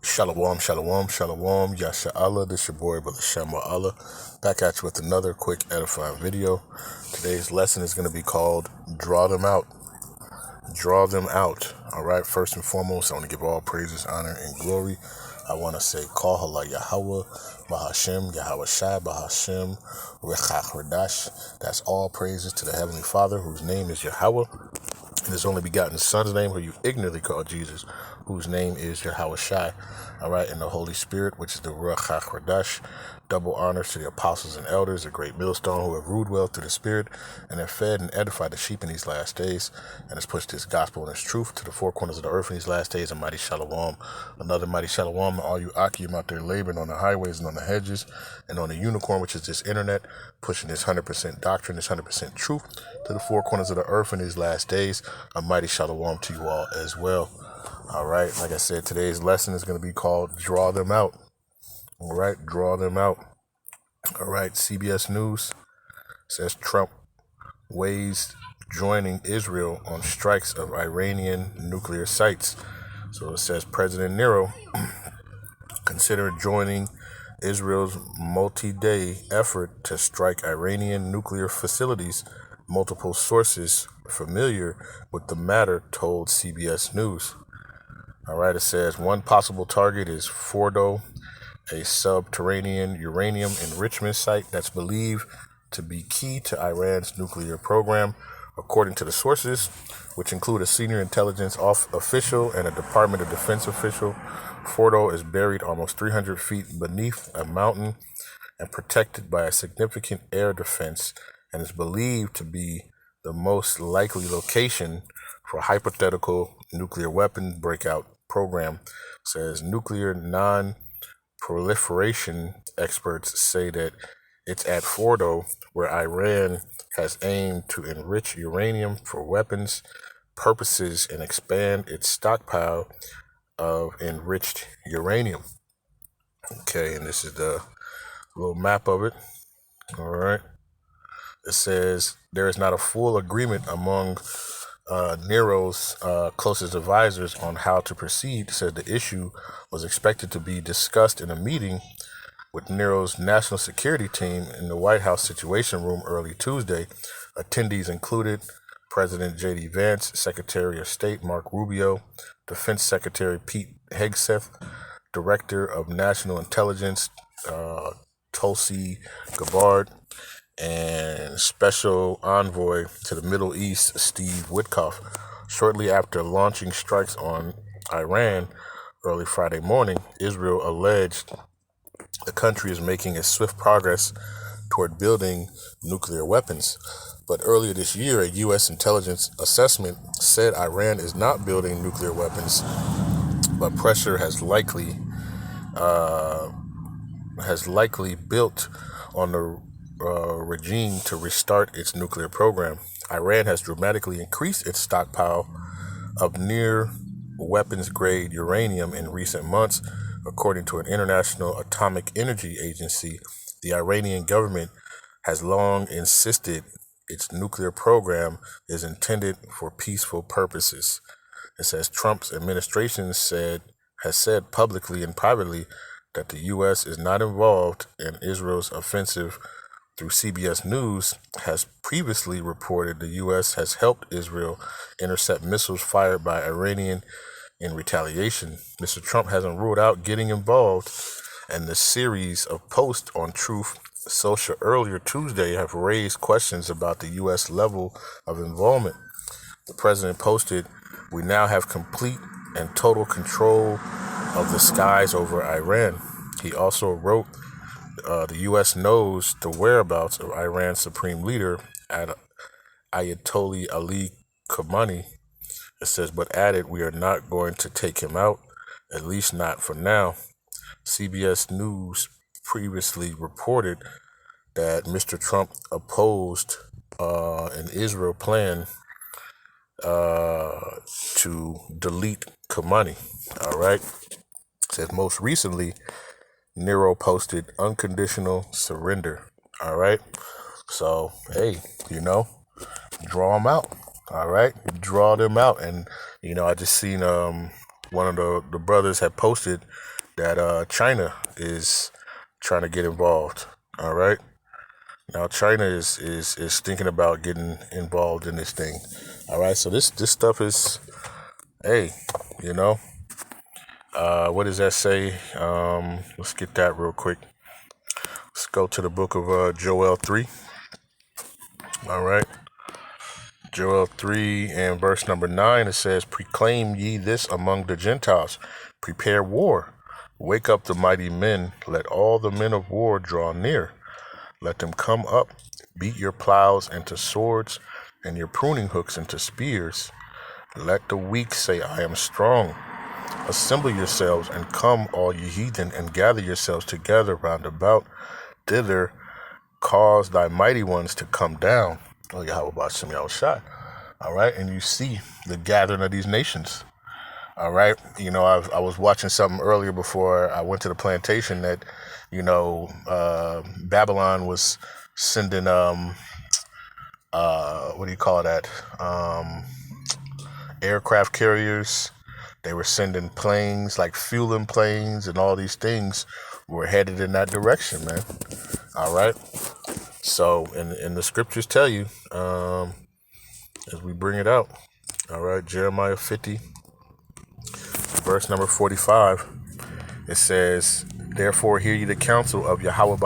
Shalom, shalom, shalom, Yasha Allah. This your boy, Bahasham Allah, back at you with another quick edifying video. Today's lesson is going to be called Draw Them Out. Draw them out. Alright, first and foremost, I want to give all praises, honor, and glory. I want to say, Call Halal Yahawah, Bahasham, Yahawashi, Bahasham, Qadash. That's all praises to the Heavenly Father, whose name is Yahawah, and his only begotten Son's name, who you ignorantly call Jesus, whose name is Yahawashi. All right, and the Holy Spirit, which is the Rawchaa Qadash. Double honors to the apostles and elders, a great millstone, who have ruled well through the Spirit, and have fed and edified the sheep in these last days, and has pushed this gospel and its truth to the four corners of the earth in these last days. A mighty shalom. Another mighty shalom to all you Akim out there laboring on the highways and on the hedges, and on the unicorn, which is this internet, pushing this 100% doctrine, this 100% truth to the four corners of the earth in these last days. A mighty shalom to you all as well. All right, like I said, today's lesson is going to be called Draw Them Out. All right, draw them out. All right, CBS News says Trump weighs joining Israel on strikes of Iranian nuclear sites. So it says President Nero considered joining Israel's multi-day effort to strike Iranian nuclear facilities. Multiple sources familiar with the matter told CBS News. All right, it says one possible target is Fordo, a subterranean uranium enrichment site that's believed to be key to Iran's nuclear program. According to the sources, which include a senior intelligence official and a Department of Defense official, Fordo is buried almost 300 feet beneath a mountain and protected by a significant air defense, and is believed to be the most likely location for a hypothetical nuclear weapon breakout program. Says nuclear non-proliferation experts say that it's at Fordo where Iran has aimed to enrich uranium for weapons purposes and expand its stockpile of enriched uranium. Okay, and this is the little map of it. All right. It says there is not a full agreement among Nero's closest advisors on how to proceed. Said the issue was expected to be discussed in a meeting with Nero's national security team in the White House Situation Room early Tuesday. Attendees included President J.D. Vance, Secretary of State Mark Rubio, Defense Secretary Pete Hegseth, Director of National Intelligence Tulsi Gabbard, and Special Envoy to the Middle East, Steve Witkoff. Shortly after launching strikes on Iran early Friday morning, Israel alleged the country is making a swift progress toward building nuclear weapons. But earlier this year, a U.S. intelligence assessment said Iran is not building nuclear weapons, but pressure has likely built on the regime to restart its nuclear program. Iran has dramatically increased its stockpile of near weapons-grade uranium in recent months, according to an International Atomic Energy Agency. The Iranian government has long insisted its nuclear program is intended for peaceful purposes. It says Trump's administration has said publicly and privately that the U.S. is not involved in Israel's offensive. Through CBS News, has previously reported the U.S. has helped Israel intercept missiles fired by Iranian in retaliation. Mr. Trump hasn't ruled out getting involved, and the series of posts on Truth Social earlier Tuesday have raised questions about the U.S. level of involvement. The president posted, "We now have complete and total control of the skies over Iran." He also wrote, the U.S. knows the whereabouts of Iran's supreme leader, Ayatollah Ali Khamenei. It says, but added, "We are not going to take him out, at least not for now." CBS News previously reported that Mr. Trump opposed an Israel plan to delete Khamenei. All right. It says most recently, Nero posted unconditional surrender. All right. So, hey, draw them out. All right. Draw them out. And, I just seen one of the brothers had posted that China is trying to get involved. All right. Now China is thinking about getting involved in this thing. All right. So this stuff is, hey, you know, what does that say? Let's get that real quick. Let's go to the book of Joel 3. All right. Joel 3 and verse number 9, it says, "Proclaim ye this among the Gentiles, prepare war. Wake up the mighty men, let all the men of war draw near. Let them come up, beat your plows into swords, and your pruning hooks into spears. Let the weak say, I am strong. Assemble yourselves, and come, all ye heathen, and gather yourselves together round about. Thither cause thy mighty ones to come down." Oh, Bahasham, Yahawashi. All right, and you see the gathering of these nations. All right, you know, I was watching something earlier before I went to the plantation that, you know, Babylon was sending what do you call that? Aircraft carriers. They were sending planes, like fueling planes, and all these things were headed in that direction, man. All right. So, and the scriptures tell you, as we bring it out, all right, Jeremiah 50, verse number 45, it says, "Therefore hear ye the counsel of Yahawah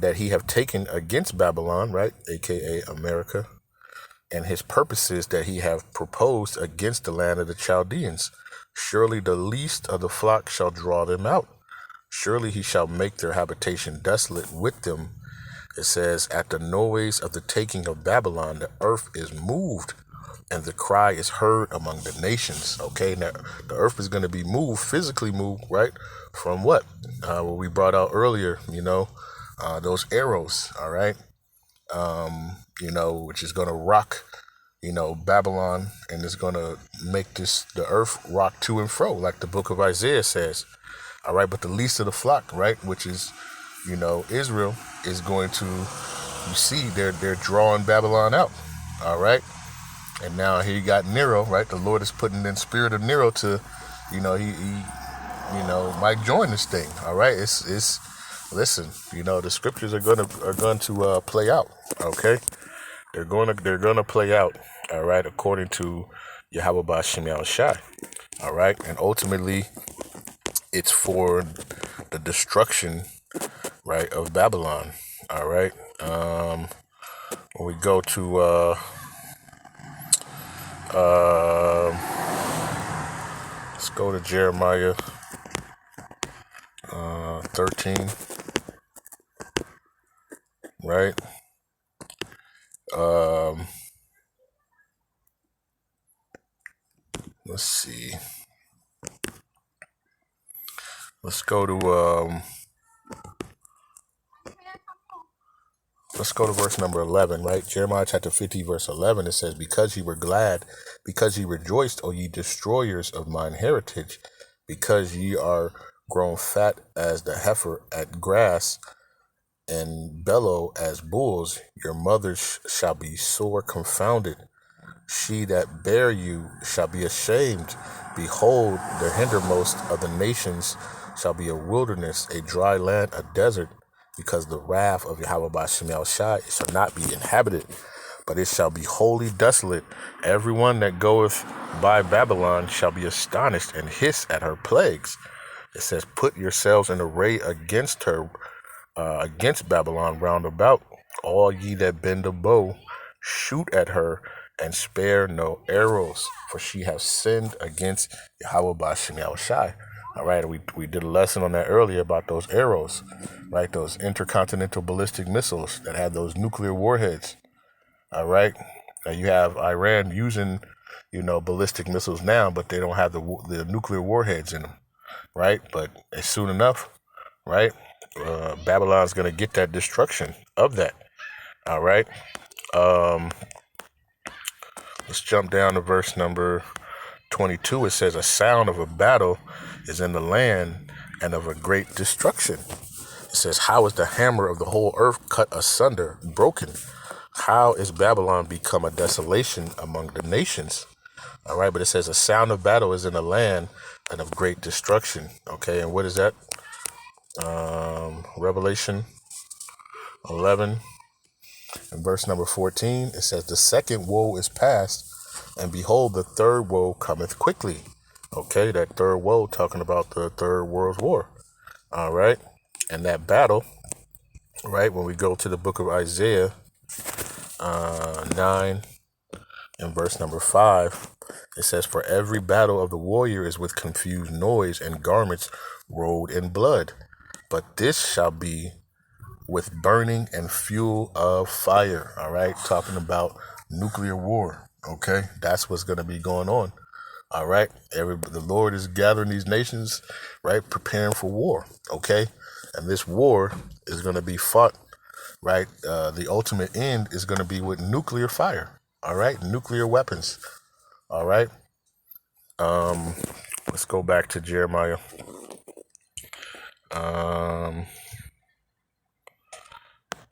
that he have taken against Babylon," right, aka America, "and his purposes that he have proposed against the land of the Chaldeans. Surely the least of the flock shall draw them out. Surely he shall make their habitation desolate with them." It says, "At the noise of the taking of Babylon, the earth is moved, and the cry is heard among the nations." Okay, now the earth is going to be moved, physically moved, right? From what? What we brought out earlier, you know, those arrows, all right? You know, which is going to rock, you know, Babylon, and it's going to make the earth rock to and fro, like the book of Isaiah says. All right, but the least of the flock, right, which is, you know, Israel, is going to, you see, they're drawing Babylon out. All right, and now here you got Nero, right? The Lord is putting in spirit of Nero to, you know, he you know, might join this thing. All right, it's listen, you know, the scriptures are going to play out. Okay, they're gonna play out. All right, according to Yahawah Bahasham Yahawashi. All right, and ultimately, it's for the destruction, right, of Babylon. All right. When we go to let's go to Jeremiah 13, right? Let's see. Let's go to verse number 11, right? Jeremiah chapter 50, verse 11. It says, "Because ye were glad, because ye rejoiced, O ye destroyers of mine heritage, because ye are grown fat as the heifer at grass, and bellow as bulls, your mothers shall be sore confounded. She that bare you shall be ashamed. Behold, the hindermost of the nations shall be a wilderness, a dry land, a desert, because the wrath of Yahawah Bahasham Yahawashi shall not be inhabited, but it shall be wholly desolate. Everyone that goeth by Babylon shall be astonished and hiss at her plagues." It says, "Put yourselves in array against her, against Babylon round about. All ye that bend a bow, shoot at her, and spare no arrows, for she has sinned against Yahawah Bahasham Yahawashi." All right, we did a lesson on that earlier about those arrows, right? Those intercontinental ballistic missiles that have those nuclear warheads. All right, now you have Iran using, you know, ballistic missiles now, but they don't have the nuclear warheads in them, right? But as soon enough, right, Babylon's going to get that destruction of that. All right. Let's jump down to verse number 22. It says, "A sound of a battle is in the land, and of a great destruction." It says, "How is the hammer of the whole earth cut asunder, broken? How is Babylon become a desolation among the nations?" All right, but it says a sound of battle is in the land and of great destruction. Okay, and what is that? Revelation 11 and verse number 14. It says the second woe is past, and behold, the third woe cometh quickly. Okay, that third woe talking about the Third World War. All right, and that battle, right, when we go to the book of Isaiah 9 and verse number 5, it says, for every battle of the warrior is with confused noise and garments rolled in blood. But this shall be with burning and fuel of fire. All right, talking about nuclear war. Okay, that's what's going to be going on. All right, the Lord is gathering these nations, right, preparing for war. Okay, and this war is going to be fought, right? The ultimate end is going to be with nuclear fire. All right, nuclear weapons. All right. Let's go back to Jeremiah.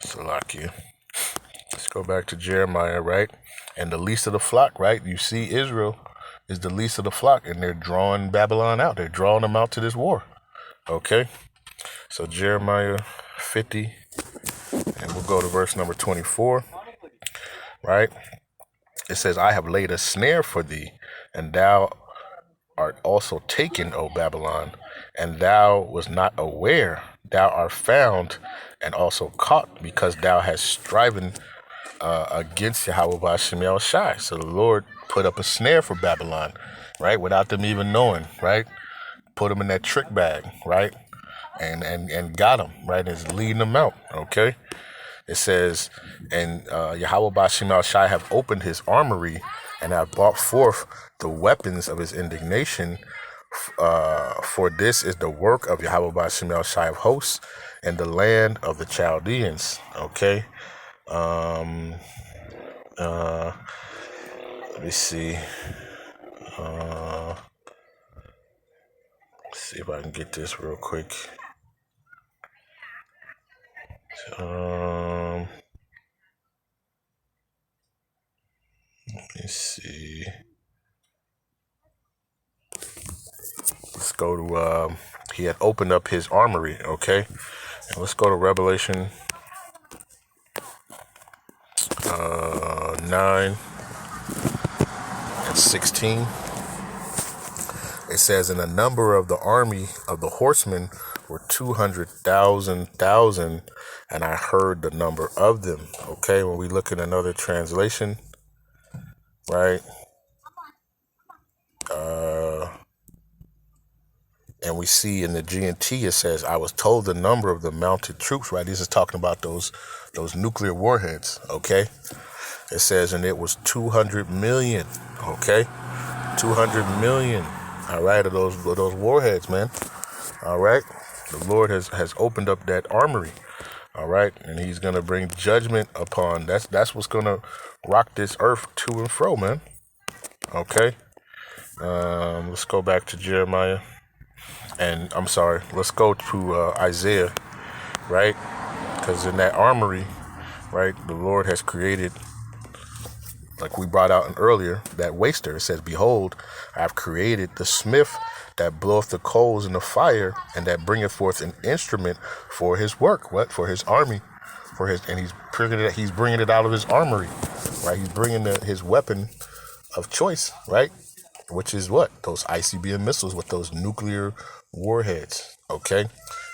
Salakia. Let's go back to Jeremiah, right? And the least of the flock, right? You see Israel is the least of the flock, and they're drawing Babylon out. They're drawing them out to this war. Okay? So Jeremiah 50, and we'll go to verse number 24, right? It says, I have laid a snare for thee, and thou art also taken, O Babylon, and thou was not aware. Thou art found and also caught, because thou hast striven against Yahawashi. So the Lord put up a snare for Babylon, right, without them even knowing, right? Put them in that trick bag, right, and got them, right, and is leading them out. Okay. It says, and Yahawashi have opened his armory and have brought forth the weapons of his indignation. For this is the work of Yahawashi of hosts and the land of the Chaldeans. Okay. Let me see. Let's see if I can get this real quick. Let me see. Let's go to, he had opened up his armory, okay? And let's go to Revelation 9 and 16. It says, and the number of the army of the horsemen were 200,000, and I heard the number of them. Okay, when we look at another translation, right? And we see in the G&T, it says, I was told the number of the mounted troops, right? This is talking about those nuclear warheads, okay? It says, and it was 200 million, okay? 200 million, all right, of those warheads, man. All right? The Lord has opened up that armory, all right? And he's going to bring judgment upon, that's what's going to rock this earth to and fro, man. Okay? Let's go back to Jeremiah. And I'm sorry, let's go to Isaiah, right? Because in that armory, right, the Lord has created, like we brought out earlier, that waster. It says, behold, I have created the smith that bloweth the coals in the fire, and that bringeth forth an instrument for his work. What? For his army, and he's bringing it out of his armory, right? He's bringing his weapon of choice, right? Which is what? Those ICBM missiles with those nuclear warheads, okay?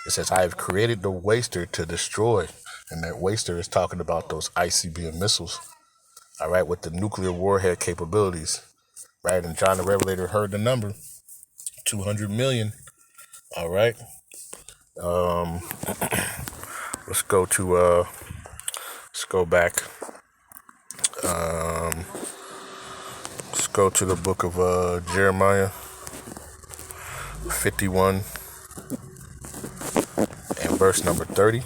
It says, I have created the waster to destroy, and that waster is talking about those ICBM missiles, all right, with the nuclear warhead capabilities, right? And John the Revelator heard the number, 200 million, all right? Let's go back. Let's go to the book of Jeremiah 51 and verse number 30,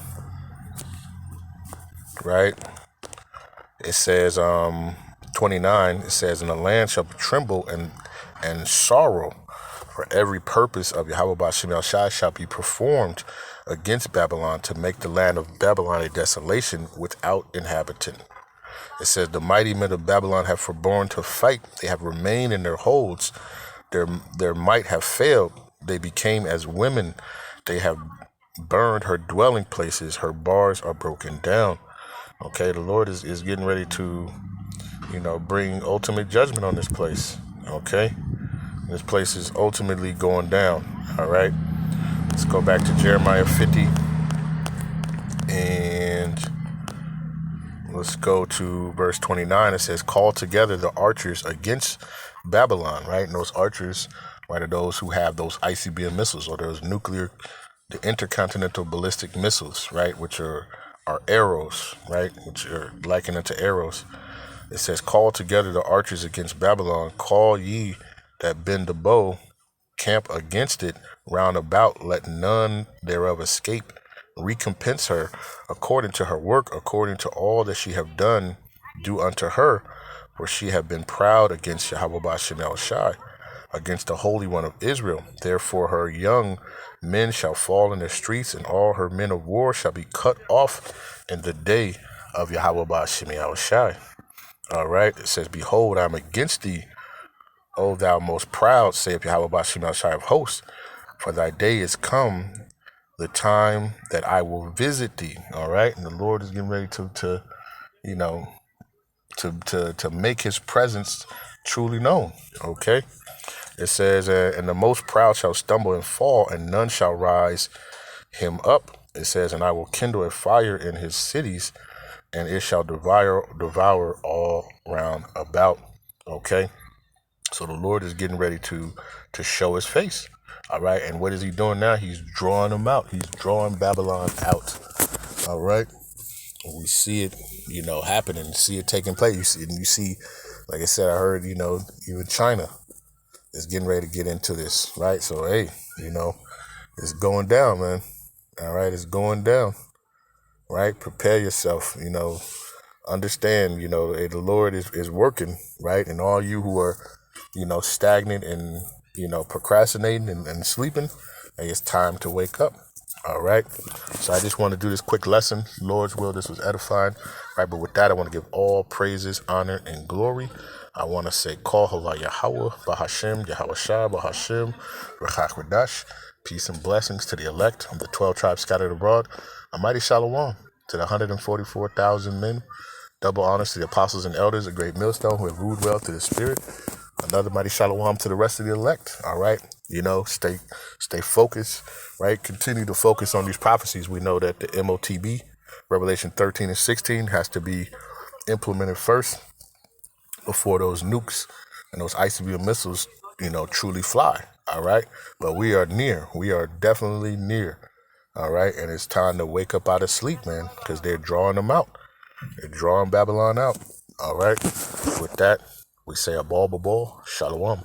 right? It says 29, it says, and the land shall tremble and sorrow, for every purpose of Yahawashi shall be performed against Babylon, to make the land of Babylon a desolation without inhabitant. It says, the mighty men of Babylon have forborne to fight. They have remained in their holds. Their might have failed. They became as women. They have burned her dwelling places. Her bars are broken down. Okay, the Lord is getting ready to, bring ultimate judgment on this place. Okay, this place is ultimately going down. All right, let's go back to Jeremiah 50 and let's go to verse 29. It says, call together the archers against Babylon, right? And those archers, right, are those who have those ICBM missiles or those the intercontinental ballistic missiles, right, which are arrows, right, which are likened unto arrows. It says, call together the archers against Babylon. Call ye that bend the bow, camp against it round about. Let none thereof escape. Recompense her according to her work, according to all that she have done, do unto her. For she have been proud against Yahawah, against the Holy One of Israel. Therefore her young men shall fall in the streets, and all her men of war shall be cut off in the day of Yahawah. All right, it says, behold, I am against thee, O thou most proud, saith Yahawah of hosts, for thy day is come, the time that I will visit thee. All right, and the Lord is getting ready to make his presence truly known. Okay, it says, and the most proud shall stumble and fall, and none shall rise him up. It says, and I will kindle a fire in his cities, and it shall devour all round about. Okay, so the Lord is getting ready to show his face. All right, and what is he doing now? He's drawing them out. He's drawing Babylon out. All right, we see it, happening. See it taking place. You see, like I said, I heard, even China is getting ready to get into this, right? So hey, it's going down, man. All right, it's going down. Right, prepare yourself. Understand. The Lord is working, right? And all you who are, stagnant and procrastinating and sleeping, hey, it's time to wake up. All right. So I just want to do this quick lesson. Lord's will, this was edifying. Right. But with that, I want to give all praises, honor, and glory. I want to say, call Halal Yahawah, Bahasham, Yahawashi, Bahasham, Qadash. Peace and blessings to the elect of the 12 tribes scattered abroad. A mighty shalom to the 144,000 men. Double honors to the apostles and elders, a great millstone who have ruled well through the Spirit. Another mighty shalom to the rest of the elect. All right. Stay focused, right? Continue to focus on these prophecies. We know that the MOTB, Revelation 13 and 16, has to be implemented first before those nukes and those ICBM missiles, truly fly. All right. But we are near. We are definitely near. All right. And it's time to wake up out of sleep, man, because they're drawing them out. They're drawing Babylon out. All right. With that, we say a ball, shalom.